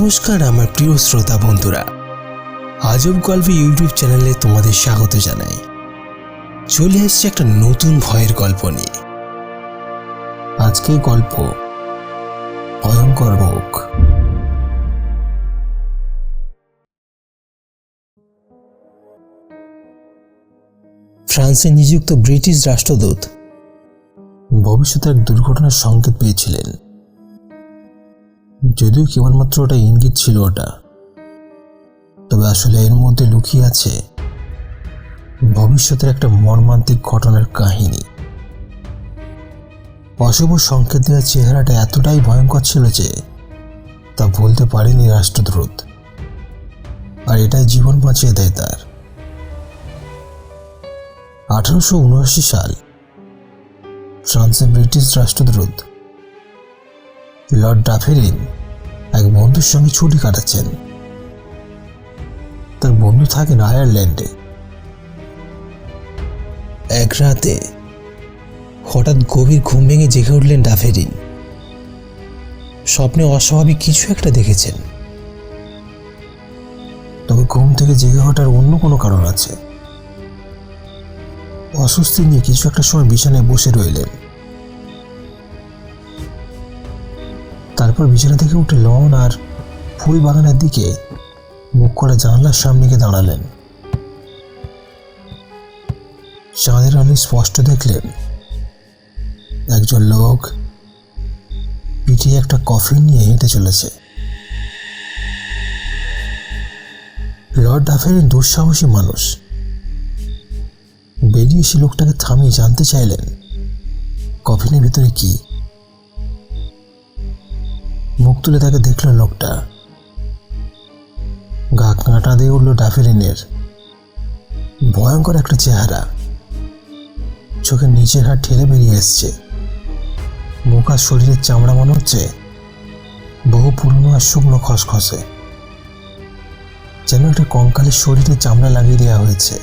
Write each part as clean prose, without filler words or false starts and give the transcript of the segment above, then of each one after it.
নমস্কার আমার প্রিয় শ্রোতা বন্ধুরা, আজব গল্প ইউটিউব চ্যানেলে তোমাদের স্বাগত জানাই। চলে এসেছে একটা নতুন ভয়ের গল্প নিয়ে। আজকের গল্প ভয়ঙ্কর মুখ। ফ্রান্সে নিযুক্ত ব্রিটিশ রাষ্ট্রদূত ভবিষ্যতে এক দুর্ঘটনার সংকেত পেয়েছিলেন, যদিও কেবলমাত্র ওটা ইঙ্গিত ছিল ওটা, তবে আসলে এর মধ্যে লুকিয়ে আছে ভবিষ্যতের একটা মর্মান্তিক ঘটনার কাহিনী। অশুভ সংকেত দেওয়ার চেহারাটা এতটাই ভয়ঙ্কর ছিল যে তা বলতে পারেনি রাষ্ট্রদূত, আর এটাই জীবন বাঁচিয়ে দেয় তার। 1879 সাল ফ্রান্সের ব্রিটিশ রাষ্ট্রদূত লর্ড ডাফেরিন এক বন্ধুর সঙ্গে ছুটি কাটাচ্ছেন। তার বন্ধু থাকেন আয়ারল্যান্ডে। এক রাতে হঠাৎ গভীর ঘুম ভেঙে জেগে উঠলেন ডাফেরিন। স্বপ্নে অস্বাভাবিক কিছু একটা দেখেছেন, তবে ঘুম থেকে জেগে ওঠার অন্য কোনো কারণ আছে। অস্বস্তি নিয়ে কিছু একটা সময় বিছানায় বসে রইলেন। তারপর বিছানা থেকে উঠে লন আর ফুল বাগানের দিকে মুখ করে জানলার সামনে গিয়ে দাঁড়ালেন। চাঁদের আলো স্পষ্ট দেখলেন একজন লোক পিঠে একটা কফিন নিয়ে হেঁটে চলেছে। লর্ড ডাফেরিন দুঃসাহসী মানুষ। বেরিয়ে এসে লোকটাকে থামিয়ে জানতে চাইলেন কফিনের ভিতরে কি। মুখ তুলে তাকে দেখল লোকটা। গা কাঁটা দিয়ে উঠল ডাফেরিনের। ভয়ঙ্কর একটা চেহারা, চোখের নিচের হাত ঠেলে বেরিয়ে এসছে। মুখ আর শরীরের চামড়া মনে হচ্ছে বহু পুরনো আর শুকনো খসখসে, যেন একটা কঙ্কালের শরীরে চামড়া লাগিয়ে দেওয়া হয়েছে।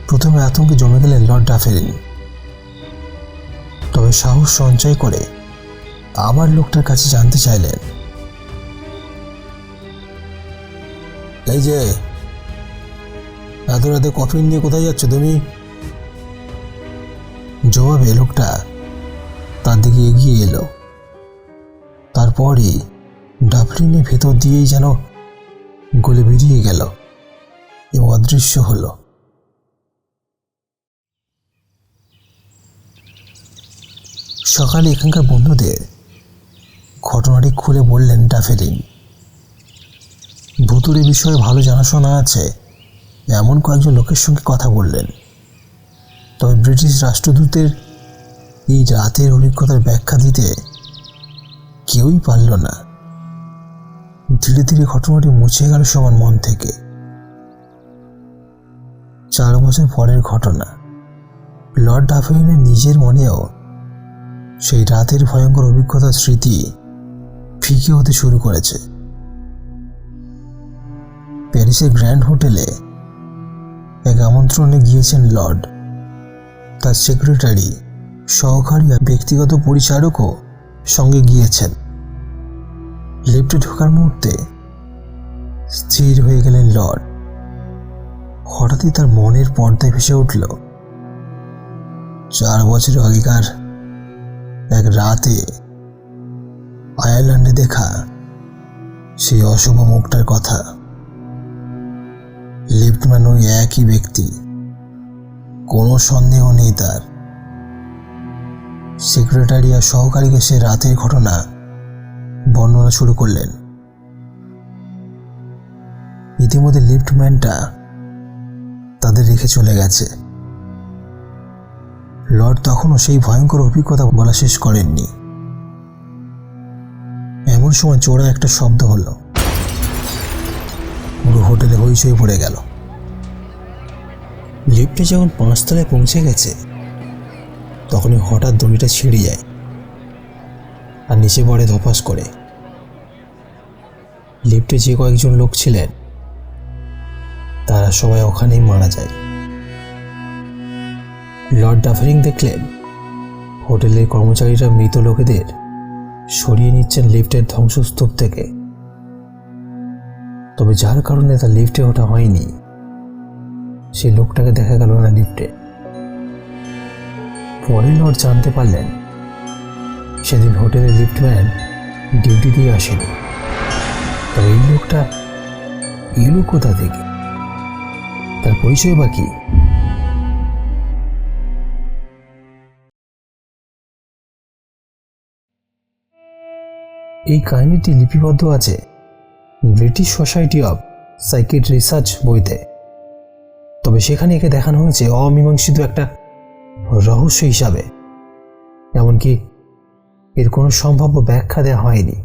প্রথমে আতঙ্কে জমে গেলেন লর্ড ডাফেরিন, তবে সাহস সঞ্চয় করে আবার লোকটার কাছে জানতে চাইলেন, এই যে এত রাতে কফিন নিয়ে কোথায় যাচ্ছ তুমি? জবাবে লোকটা তার দিকে এগিয়ে এলো। তারপরই ডাফেরিনের ভেতর দিয়েই যেন গলে বেরিয়ে গেল এবং অদৃশ্য হলো। সকালে এখানকার বন্ধুদের ঘটনাটি খুলে বললেন ডাফেরিন। ভুতুড়ে বিষয়ে ভালো জানাশোনা আছে এমন কয়েকজন লোকের সঙ্গে কথা বললেন, তবে ব্রিটিশ রাষ্ট্রদূতের এই রাতের অভিজ্ঞতার ব্যাখ্যা দিতে কেউই পারল না। ধীরে ধীরে ঘটনাটি মুছে গেল সবার মন থেকে। 4 বছর পরের ঘটনা। লর্ড ডাফেরিনের নিজের মনেও সেই রাতের ভয়ঙ্কর অভিজ্ঞতার স্মৃতি ফিকে হতে শুরু করেছে। প্যারিসের গ্র্যান্ড হোটেলে এক আমন্ত্রণে গিয়েছেন লর্ড। তার সেক্রেটারি, সহকারী আর ব্যক্তিগত পরিচারকও সঙ্গে গিয়েছেন। লিফটে ঢোকার মুহূর্তে স্থির হয়ে গেলেন লর্ড। হঠাৎই তার মনের পর্দায় ভেসে উঠল 4 বছর আগেকার এক রাতে আয়ারল্যান্ডে দেখা সেই অশুভ মুখটার কথা। লিফটম্যান ওই একই ব্যক্তি, কোনো সন্দেহ নেই তার। সেক্রেটারি আর সহকারীকে সে রাতের ঘটনা বর্ণনা শুরু করলেন। ইতিমধ্যে লিফটম্যানটা তাদের রেখে চলে গেছে। লর্ড তখনও সেই ভয়ঙ্কর অভিজ্ঞতা বলা শেষ করেননি। এমন সময় জোড়া একটা শব্দ হলো। পুরো হোটেলে হইচই পড়ে গেল। লিফটে যখন 5 তলায় পৌঁছে গেছে তখনই হঠাৎ দড়িটা ছিঁড়ে যায় আর নিচে পড়ে ধপাস করে। লিফটে যে কয়েকজন লোক ছিলেন তারা সবাই ওখানেই মারা যায়। লর্ড ডাফেরিন দেখলেন হোটেলের কর্মচারীরা মৃত লোকেদের সরিয়ে নিচ্ছেন লিফটের ধ্বংসস্তূপ থেকে। তবে যার কারণে তার লিফটে ওঠা হয়নি, সেই লোকটাকে দেখা গেল না লিফটে। পরে লর্ড জানতে পারলেন সেদিন হোটেলের লিফটম্যান ডিউটি দিয়ে আসেনি। তবে এই লোকটা এলো কোথা থেকে, তার পরিচয় বা কি? এই কাহিনীটি লিপিবদ্ধ আছে ব্রিটিশ সোসাইটি অব সাইকিড রিসার্চ বইতে। তবে সেখানে একে দেখানো হয়েছে অমীমাংসিত একটা রহস্য হিসাবে, এমনকি এর কোনো সম্ভাব্য ব্যাখ্যা দেওয়া হয়নি।